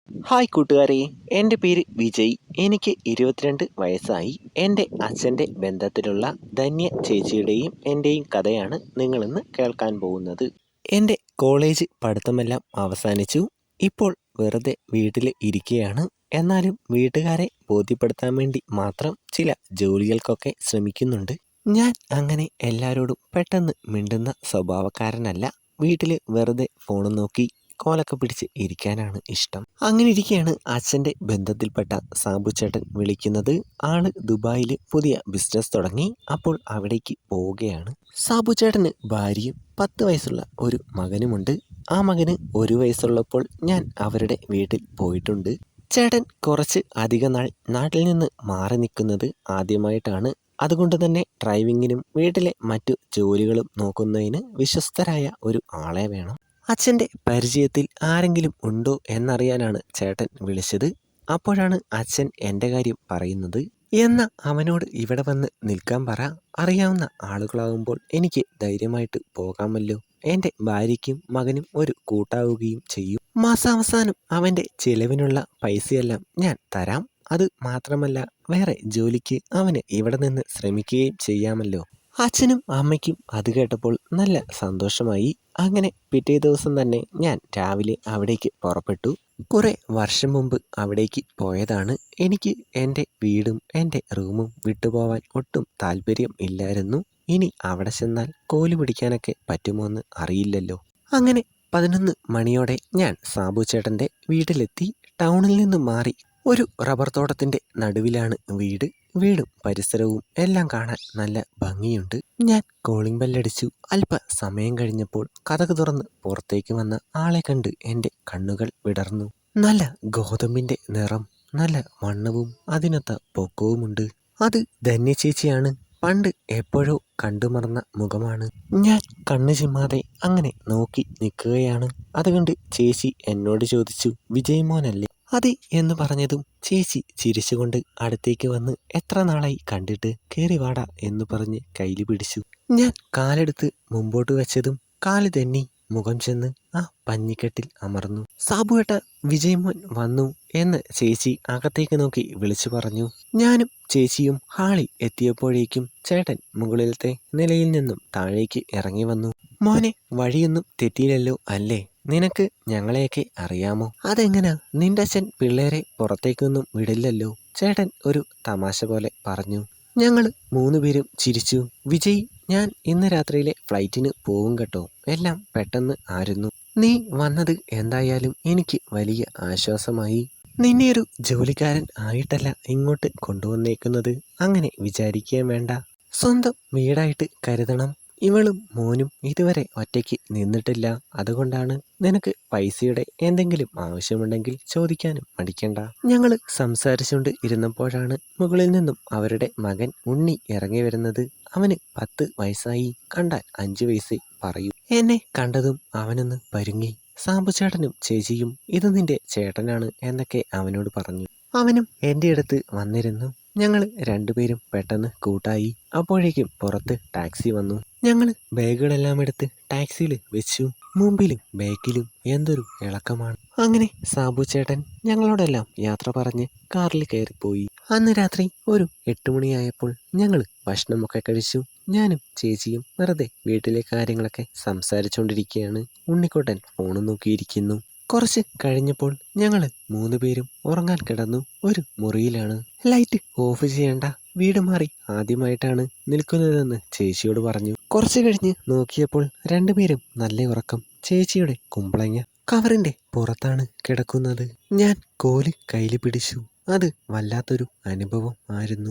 Hi കൂട്ടുകാരെ, എൻ്റെ പേര് വിജയ്. എനിക്ക് 22 വയസ്സായി. എൻ്റെ അച്ഛൻ്റെ ബന്ധത്തിലുള്ള ധന്യ ചേച്ചിയുടെയും എൻ്റെയും കഥയാണ് നിങ്ങളിന്ന് കേൾക്കാൻ പോകുന്നത്. എൻ്റെ കോളേജ് പഠിത്തമെല്ലാം അവസാനിച്ചു. ഇപ്പോൾ വെറുതെ വീട്ടിൽ ഇരിക്കുകയാണ്. എന്നാലും വീട്ടുകാരെ ബോധ്യപ്പെടുത്താൻ വേണ്ടി മാത്രം ചില ജോലികൾക്കൊക്കെ ശ്രമിക്കുന്നുണ്ട്. ഞാൻ അങ്ങനെ എല്ലാവരോടും പെട്ടെന്ന് മിണ്ടുന്ന സ്വഭാവക്കാരനല്ല. വീട്ടിൽ വെറുതെ ഫോണും നോക്കി കോലൊക്കെ പിടിച്ച് ഇരിക്കാനാണ് ഇഷ്ടം. അങ്ങനെ ഇരിക്കെയാണ് അച്ഛൻ്റെ ബന്ധത്തിൽപ്പെട്ട സാബുച്ചേട്ടൻ വിളിക്കുന്നത്. ആള് ദുബായിൽ പുതിയ ബിസിനസ് തുടങ്ങി. അപ്പോൾ അവിടേക്ക് പോവുകയാണ്. സാബുച്ചേട്ടന് ഭാര്യയും 10 വയസ്സുള്ള ഒരു മകനുമുണ്ട്. ആ മകന് 1 വയസ്സുള്ളപ്പോൾ ഞാൻ അവരുടെ വീട്ടിൽ പോയിട്ടുണ്ട്. ചേട്ടൻ കുറച്ച് അധിക നാൾ നാട്ടിൽ നിന്ന് മാറി നിൽക്കുന്നത് ആദ്യമായിട്ടാണ്. അതുകൊണ്ട് തന്നെ ഡ്രൈവിങ്ങിനും വീട്ടിലെ മറ്റു ജോലികളും നോക്കുന്നതിന് വിശ്വസ്തരായ ഒരു ആളെ വേണം. അച്ഛൻ്റെ പരിചയത്തിൽ ആരെങ്കിലും ഉണ്ടോ എന്നറിയാനാണ് ചേട്ടൻ വിളിച്ചത്. അപ്പോഴാണ് അച്ഛൻ എൻ്റെ കാര്യം പറയുന്നത്. എന്നാ അവനോട് ഇവിടെ വന്ന് നിൽക്കാൻ പറ. അറിയാവുന്ന ആളുകളാകുമ്പോൾ എനിക്ക് ധൈര്യമായിട്ട് പോകാമല്ലോ. എൻ്റെ ഭാര്യയ്ക്കും മകനും ഒരു കൂട്ടാവുകയും ചെയ്യും. മാസാവസാനം അവൻ്റെ ചിലവിനുള്ള പൈസയെല്ലാം ഞാൻ തരാം. അത് മാത്രമല്ല, വേറെ ജോലിക്ക് അവന് ഇവിടെ നിന്ന് ശ്രമിക്കുകയും ചെയ്യാമല്ലോ. അച്ഛനും അമ്മയ്ക്കും അത് കേട്ടപ്പോൾ നല്ല സന്തോഷമായി. അങ്ങനെ പിറ്റേ ദിവസം തന്നെ ഞാൻ രാവിലെ അവിടേക്ക് പുറപ്പെട്ടു. കുറെ വർഷം മുമ്പ് അവിടേക്ക് പോയതാണ്. എനിക്ക് എൻ്റെ വീടും എൻ്റെ റൂമും വിട്ടുപോവാൻ ഒട്ടും താല്പര്യം ഇല്ലായിരുന്നു. ഇനി അവിടെ ചെന്നാൽ കോലു പിടിക്കാനൊക്കെ പറ്റുമോ എന്ന് അറിയില്ലല്ലോ. അങ്ങനെ 11 മണിയോടെ ഞാൻ സാബുച്ചേട്ടൻ്റെ വീട്ടിലെത്തി. ടൗണിൽ നിന്ന് മാറി ഒരു റബ്ബർ തോട്ടത്തിൻ്റെ നടുവിലാണ് വീട്. വീടും പരിസരവും എല്ലാം കാണാൻ നല്ല ഭംഗിയുണ്ട്. ഞാൻ കോളിംഗ് ബെല്ലടിച്ചു. അല്പസമയം കഴിഞ്ഞപ്പോൾ കതക് തുറന്ന് പുറത്തേക്ക് വന്ന ആളെ കണ്ട് എൻ്റെ കണ്ണുകൾ വിടർന്നു. നല്ല ഗോതമ്പിൻ്റെ നിറം, നല്ല വണ്ണവും അതിനൊത്ത പൊക്കവുമുണ്ട്. അത് ധന്യ ചേച്ചിയാണ്. പണ്ട് എപ്പോഴോ കണ്ടുമറന്ന മുഖമാണ്. ഞാൻ കണ്ണു ചിമ്മാതെ അങ്ങനെ നോക്കി നിൽക്കുകയാണ്. അതുകൊണ്ട് ചേച്ചി എന്നോട് ചോദിച്ചു, വിജയ് മോനല്ലേ? അതെ എന്ന് പറഞ്ഞതും ചേച്ചി ചിരിച്ചുകൊണ്ട് അടുത്തേക്ക് വന്ന്, എത്ര നാളായി കണ്ടിട്ട്, കേറി വാടാ എന്ന് പറഞ്ഞ് കയ്യിൽ പിടിച്ചു. ഞാൻ കാലെടുത്ത് മുമ്പോട്ട് വെച്ചതും കാല് തെന്നി മുഖം ചെന്ന് ആ പഞ്ഞിക്കെട്ടിൽ അമർന്നു. സാബുവേട്ട, വിജയ് മോൻ വന്നു എന്ന് ചേച്ചി അകത്തേക്ക് നോക്കി വിളിച്ചു പറഞ്ഞു. ഞാനും ചേച്ചിയും ഹാളിൽ എത്തിയപ്പോഴേക്കും ചേട്ടൻ മുകളിലത്തെ നിലയിൽ നിന്നും താഴേക്ക് ഇറങ്ങി വന്നു. മോനെ, വഴിയൊന്നും തെറ്റിയില്ലല്ലോ അല്ലേ? നിനക്ക് ഞങ്ങളെയൊക്കെ അറിയാമോ? അതെങ്ങനാ? നിന്റെ അച്ഛൻ പിള്ളേരെ പുറത്തേക്കൊന്നും വിടില്ലല്ലോ, ചേട്ടൻ ഒരു തമാശ പോലെ പറഞ്ഞു. ഞങ്ങൾ 3 പേരും ചിരിച്ചു. വിജയ്, ഞാൻ ഇന്ന് രാത്രിയിലെ ഫ്ലൈറ്റിന് പോവും കേട്ടോ. എല്ലാം പെട്ടെന്ന് ആയിരുന്നു. നീ വന്നത് എന്തായാലും എനിക്ക് വലിയ ആശ്വാസമായി. നിന്നെ ഒരു ജോലിക്കാരൻ ആയിട്ടല്ല ഇങ്ങോട്ട് കൊണ്ടുവന്നേക്കുന്നത്. അങ്ങനെ വിചാരിക്കുകയും വേണ്ട. സ്വന്തം വീടായിട്ട് കരുതണം. ഇവളും മോനും ഇതുവരെ ഒറ്റയ്ക്ക് നിന്നിട്ടില്ല. അതുകൊണ്ടാണ് നിനക്ക് പൈസയുടെ എന്തെങ്കിലും ആവശ്യമുണ്ടെങ്കിൽ ചോദിക്കാനും മടിക്കണ്ട. ഞങ്ങൾ സംസാരിച്ചുകൊണ്ട് ഇരുന്നപ്പോഴാണ് മുകളിൽ നിന്നും അവരുടെ മകൻ ഉണ്ണി ഇറങ്ങി വരുന്നത്. അവന് 10 വയസ്സായി. കണ്ടാൽ 5 വയസ്സേ പറയൂ. എന്നെ കണ്ടതും അവനൊന്ന് പരുങ്ങി. സാമ്പുചേട്ടനും ചേച്ചിയും ഇത് നിന്റെ ചേട്ടനാണ് എന്നൊക്കെ അവനോട് പറഞ്ഞു. അവനും എൻ്റെ അടുത്ത് വന്നിരുന്നു. ഞങ്ങൾ 2 പേരും പെട്ടെന്ന് കൂട്ടായി. അപ്പോഴേക്കും പുറത്ത് ടാക്സി വന്നു. ഞങ്ങൾ ബാഗുകളെല്ലാം എടുത്ത് ടാക്സിയിൽ വെച്ചു. മുമ്പിലും ബാക്കിലും എന്തൊരു ഇളക്കമാണ്. അങ്ങനെ സാബുച്ചേട്ടൻ ഞങ്ങളോടെല്ലാം യാത്ര പറഞ്ഞ് കാറിൽ കയറിപ്പോയി. അന്ന് രാത്രി ഒരു 8 മണിയായപ്പോൾ ഞങ്ങൾ ഭക്ഷണമൊക്കെ കഴിച്ചു. ഞാനും ചേച്ചിയും വെറുതെ വീട്ടിലെ കാര്യങ്ങളൊക്കെ സംസാരിച്ചുകൊണ്ടിരിക്കുകയാണ്. ഉണ്ണിക്കുട്ടൻ ഫോണും നോക്കിയിരിക്കുന്നു. കുറച്ച് കഴിഞ്ഞപ്പോൾ ഞങ്ങൾ 3 പേരും ഉറങ്ങാൻ കിടന്നു. ഒരു മുറിയിലാണ്. ലൈറ്റ് ഓഫ് ചെയ്യണ്ട, വീട് മാറി ആദ്യമായിട്ടാണ് നിൽക്കുന്നതെന്ന് ചേച്ചിയോട് പറഞ്ഞു. കുറച്ച് കഴിഞ്ഞ് നോക്കിയപ്പോൾ 2 പേരും നല്ല ഉറക്കം. ചേച്ചിയുടെ കുമ്പളങ്ങ കവറിന്റെ പുറത്താണ് കിടക്കുന്നത്. ഞാൻ കോല് കയ്യിൽ പിടിച്ചു. അത് വല്ലാത്തൊരു അനുഭവം ആയിരുന്നു.